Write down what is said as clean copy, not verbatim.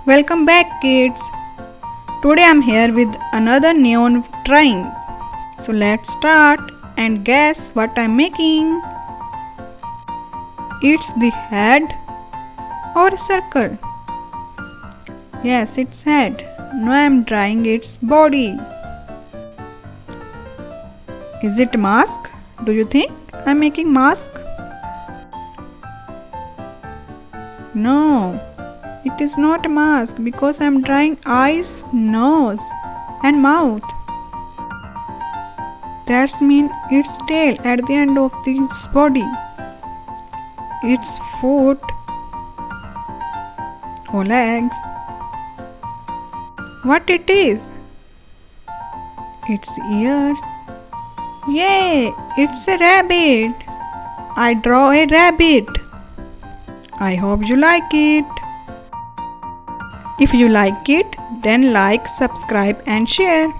Welcome back, kids. Today I'm here with another neon drawing. So let's start and guess what I'm making. It's the head or circle? Yes, it's head. Now I'm drawing its body. Is it mask? Do you think I'm making mask? No, it is not a mask because I'm drawing eyes, nose and mouth. That's mean its tail at the end of this body. Its foot or legs. What it is? Its ears. Yay! It's a rabbit. I draw a rabbit. I hope you like it. If you like it, then like, subscribe and share.